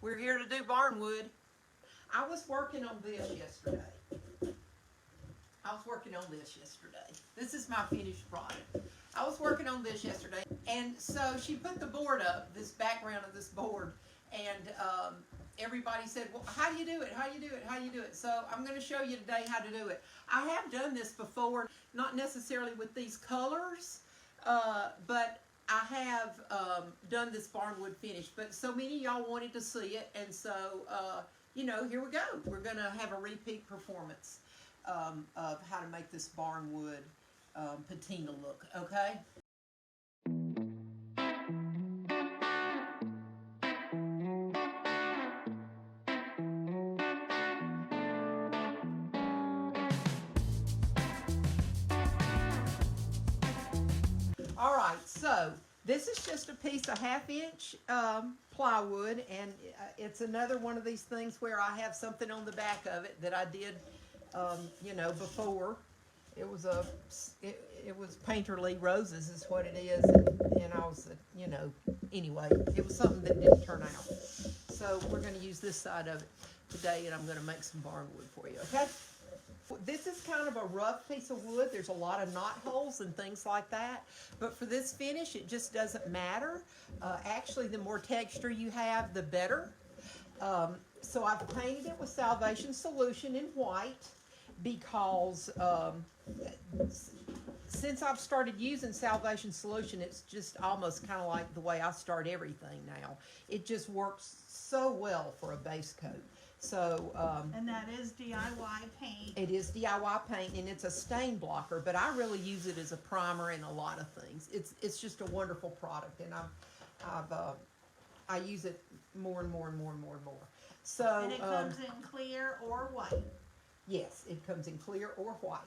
We're here to do barnwood. I was working on this yesterday. This is my finished product. I was working on this yesterday, and so she put the board up, this background of this board, and everybody said, well, how do you do it? How do you do it? How do you do it? So I'm going to show you today how to do it. I have done this before, not necessarily with these colors, but I have done this barnwood finish. But so many of y'all wanted to see it, and so, you know, here we go. We're going to have a repeat performance of how to make this barnwood patina look, okay? All right, so this is just a piece of 1/2-inch plywood, and it's another one of these things where I have something on the back of it that I did, you know, before. It was Painterly Roses is what it is, and I was, you know, anyway, it was something that didn't turn out. So we're going to use this side of it today, and I'm going to make some barnwood for you, okay? This is kind of a rough piece of wood. There's a lot of knot holes and things like that. But for this finish, it just doesn't matter. Actually, the more texture you have, the better. So I've painted it with Salvation Solution in white because since I've started using Salvation Solution, it's just almost kind of like the way I start everything now. It just works so well for a base coat. So, and that is DIY paint. It is DIY paint, and it's a stain blocker, but I really use it as a primer in a lot of things. It's just a wonderful product, and I use it more and more and more and more and more. So, and it comes in clear or white. Yes, it comes in clear or white.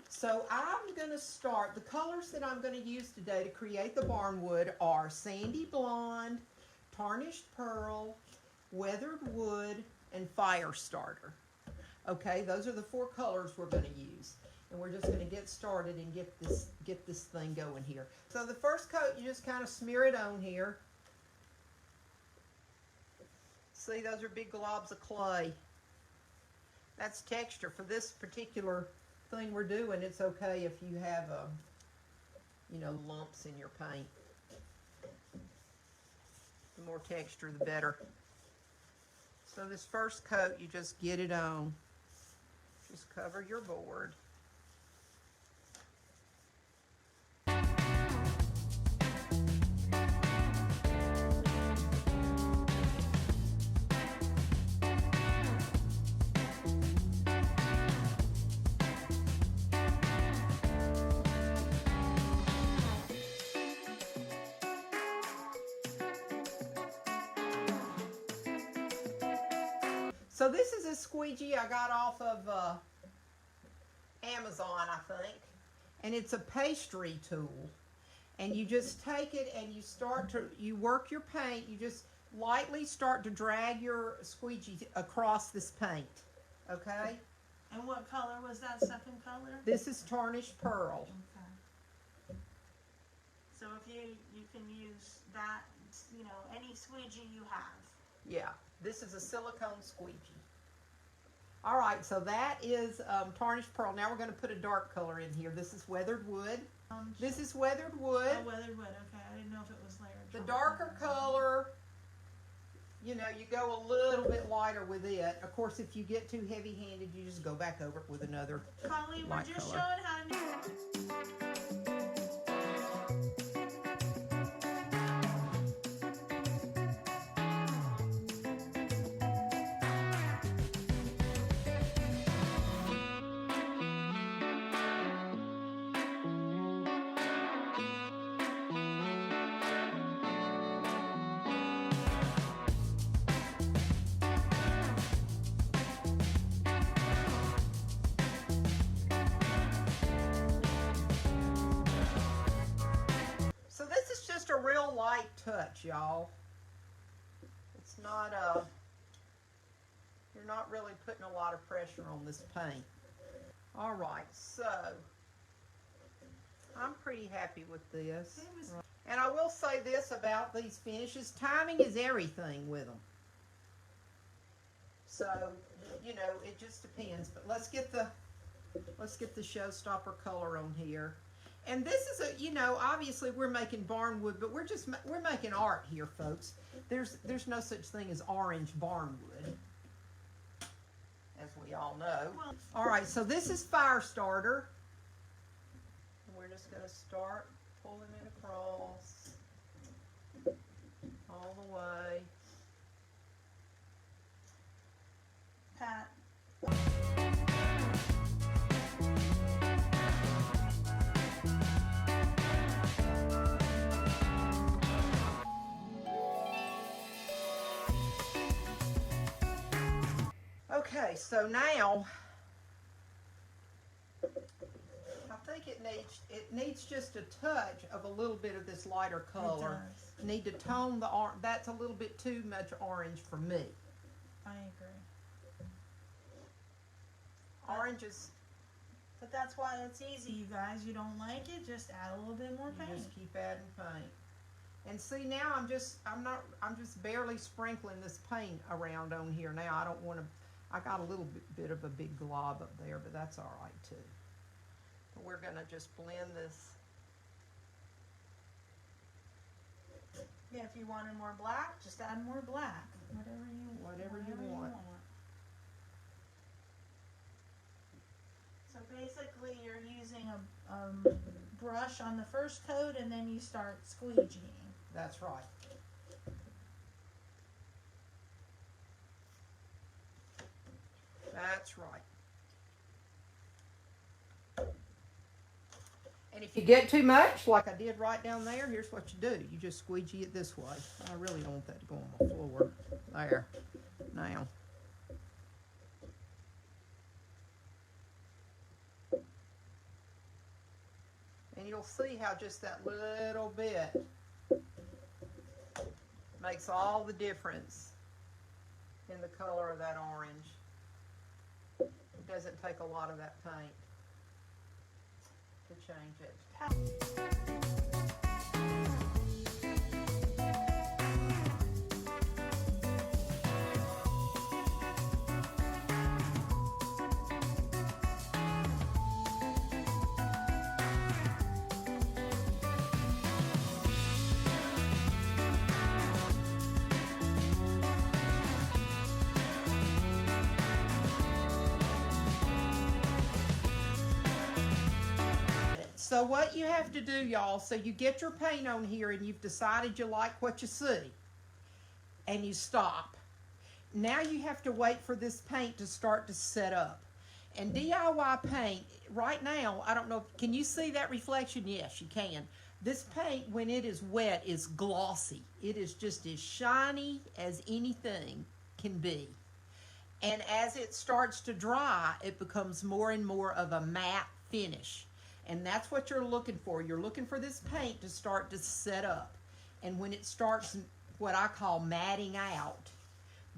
So I'm going to start, the colors that I'm going to use today to create the barnwood are Sandy Blonde, Tarnished Pearl, Weathered Wood, and Fire Starter. Okay, those are the 4 colors we're going to use. And we're just going to get started and get this thing going here. So the first coat, you just kind of smear it on here. See, those are big globs of clay. That's texture. For this particular thing we're doing, it's okay if you have, you know, lumps in your paint. The more texture, the better. So this first coat, you just get it on. Just cover your board. So this is a squeegee I got off of Amazon, I think. And it's a pastry tool. And you just take it and you work your paint. You just lightly start to drag your squeegee across this paint. Okay? And what color was that second color? This is Tarnished Pearl. Okay. So if you can use that, you know, any squeegee you have. Yeah, this is a silicone squeegee. All right, so that is Tarnished Pearl. Now we're going to put a dark color in here. This is Weathered Wood. This is Weathered Wood. Oh, Weathered Wood, okay. I didn't know if it was layered. The darker color, you know, you go a little bit lighter with it. Of course, if you get too heavy-handed, you just go back over it with another Colleen, we're just color. showing how to do it. A real light touch, y'all. It's not you're not really putting a lot of pressure on this paint. All right, so I'm pretty happy with this. And I will say this about these finishes, timing is everything with them. So, you know, it just depends. But let's get the showstopper color on here. And this is a, you know, obviously we're making barnwood, but we're making art here, folks. There's no such thing as orange barnwood, as we all know. All right, so this is fire starter. And we're just going to start pulling it across all the way. Pat. Okay, so now I think it needs just a touch of a little bit of this lighter color. It does. Need to tone the orange. That's a little bit too much orange for me. I agree. Orange is. But that's why it's easy, you guys. You don't like it, just add a little bit more paint. You just keep adding paint. And see, now I'm just barely sprinkling this paint around on here. Now I don't want to. I got a little bit of a big glob up there, but that's all right too. But we're gonna just blend this. Yeah, if you wanted more black, just add more black. Whatever you want. So basically you're using a brush on the first coat and then you start squeegeeing. That's right. That's right. And if you get too much, like I did right down there, here's what you do. You just squeegee it this way. I really don't want that to go on the floor. There. Now. And you'll see how just that little bit makes all the difference in the color of that orange. It doesn't take a lot of that paint to change it. So what you have to do, y'all, so you get your paint on here and you've decided you like what you see, and you stop. Now you have to wait for this paint to start to set up. And DIY paint, right now, I don't know, can you see that reflection? Yes, you can. This paint, when it is wet, is glossy. It is just as shiny as anything can be. And as it starts to dry, it becomes more and more of a matte finish. And that's what you're looking for. You're looking for this paint to start to set up. And when it starts what I call matting out,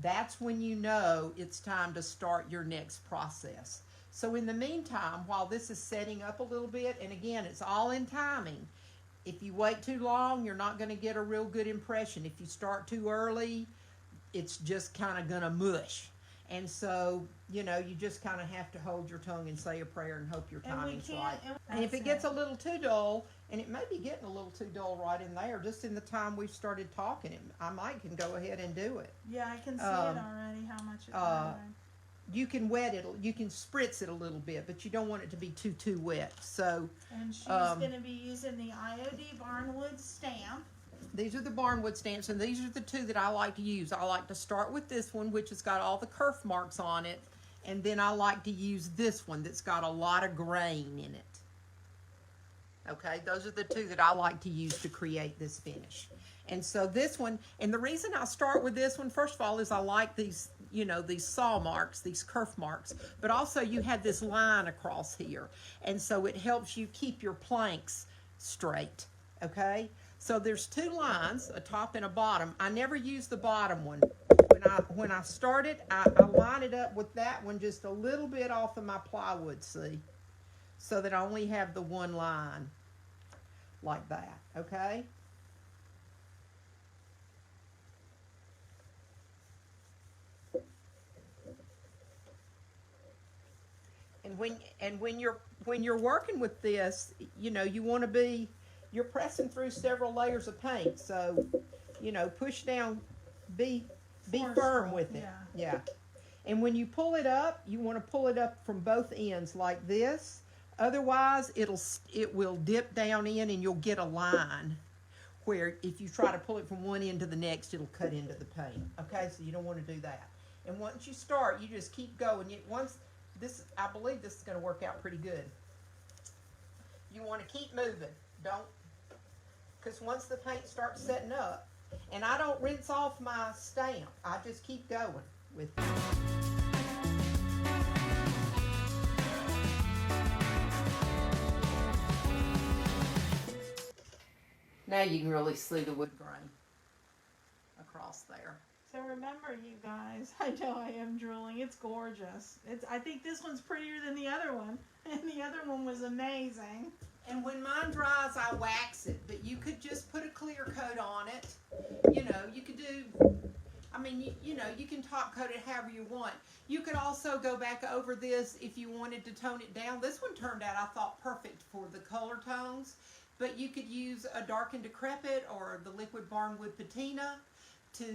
that's when you know it's time to start your next process. So in the meantime, while this is setting up a little bit, and again, it's all in timing. If you wait too long, you're not going to get a real good impression. If you start too early, it's just kind of going to mush. And so, you know, you just kind of have to hold your tongue and say a prayer and hope your timing's right. And if it gets a little too dull, and it may be getting a little too dull right in there, just in the time we've started talking, I might can go ahead and do it. Yeah, I can see it already, how much it's you can wet it, you can spritz it a little bit, but you don't want it to be too wet. So, and she's going to be using the IOD Barnwood stamp. These are the Barnwood stamps, and these are the two that I like to use. I like to start with this one, which has got all the kerf marks on it, and then I like to use this one that's got a lot of grain in it. Okay, those are the two that I like to use to create this finish. And so this one, and the reason I start with this one, first of all, is I like these, you know, these saw marks, these kerf marks, but also you have this line across here. And so it helps you keep your planks straight, okay? So there's two lines, a top and a bottom. I never use the bottom one. When I start it, I line it up with that one just a little bit off of my plywood, see? So that I only have the one line like that, okay? And when you're working with this, you know, you're pressing through several layers of paint. So, you know, push down, be firm with it. Yeah. And when you pull it up, you want to pull it up from both ends like this. Otherwise, it will dip down in and you'll get a line where if you try to pull it from one end to the next, it'll cut into the paint. Okay, so you don't want to do that. And once you start, you just keep going. I believe this is going to work out pretty good. You want to keep moving. Because once the paint starts setting up, and I don't rinse off my stamp, I just keep going with it. Now you can really see the wood grain across there. So remember, you guys, I know I am drooling. It's gorgeous. I think this one's prettier than the other one, and the other one was amazing. And when mine dries, I wax it. But you could just put a clear coat on it. You know, you could do. I mean, you know, you can top coat it however you want. You could also go back over this if you wanted to tone it down. This one turned out, I thought, perfect for the color tones. But you could use a dark and decrepit or the liquid barnwood patina to,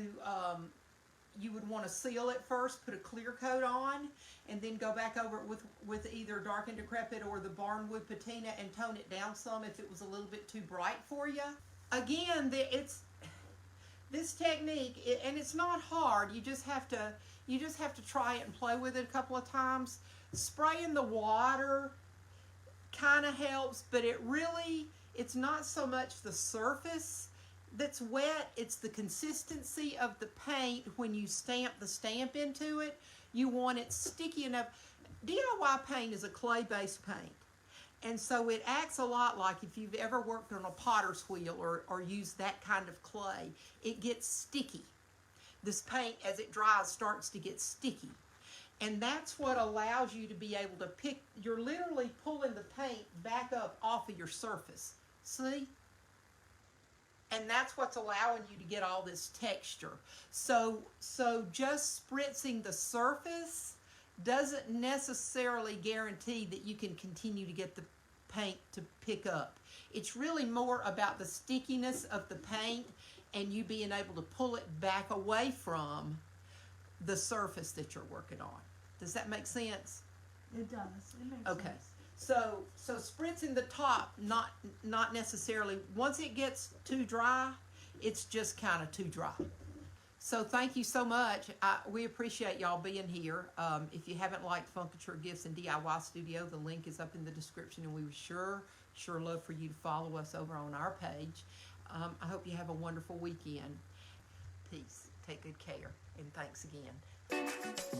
you would want to seal it first, put a clear coat on, and then go back over it with either dark and decrepit or the barnwood patina and tone it down some if it was a little bit too bright for you. Again, this technique, and it's not hard. You just have to try it and play with it a couple of times. Spraying the water kind of helps, but it's not so much the surface that's wet, it's the consistency of the paint when you stamp the stamp into it. You want it sticky enough. DIY paint is a clay-based paint, and so it acts a lot like if you've ever worked on a potter's wheel or used that kind of clay. It gets sticky. This paint, as it dries, starts to get sticky. And that's what allows you to be able to you're literally pulling the paint back up off of your surface. See? And that's what's allowing you to get all this texture. So just spritzing the surface doesn't necessarily guarantee that you can continue to get the paint to pick up. It's really more about the stickiness of the paint and you being able to pull it back away from the surface that you're working on. Does that make sense? It does. It makes okay. sense. So spritzing the top, not necessarily. Once it gets too dry, it's just kind of too dry. So thank you so much. We appreciate y'all being here. If you haven't liked Funkature Gifts and DIY Studio, the link is up in the description, and we would sure love for you to follow us over on our page. I hope you have a wonderful weekend. Peace. Take good care, and thanks again.